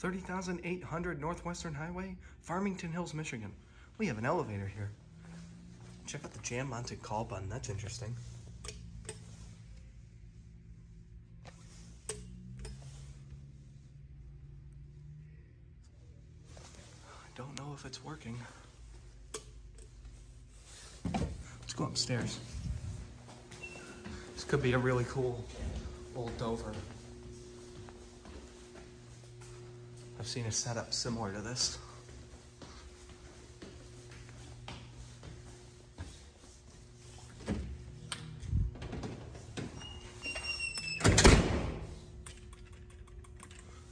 30,800 Northwestern Highway, Farmington Hills, Michigan. We have an elevator here. Check out the jam-mounted call button. That's interesting. I don't know if it's working. Let's go upstairs. This could be a really cool old Dover. I've seen a setup similar to this.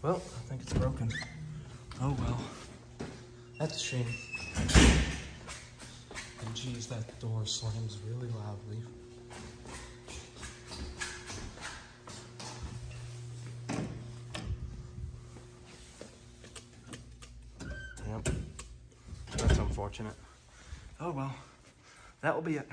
Well, I think it's broken. Oh well. That's a shame. And geez, that door slams really loudly. Yep. That's unfortunate. Oh well. That will be it.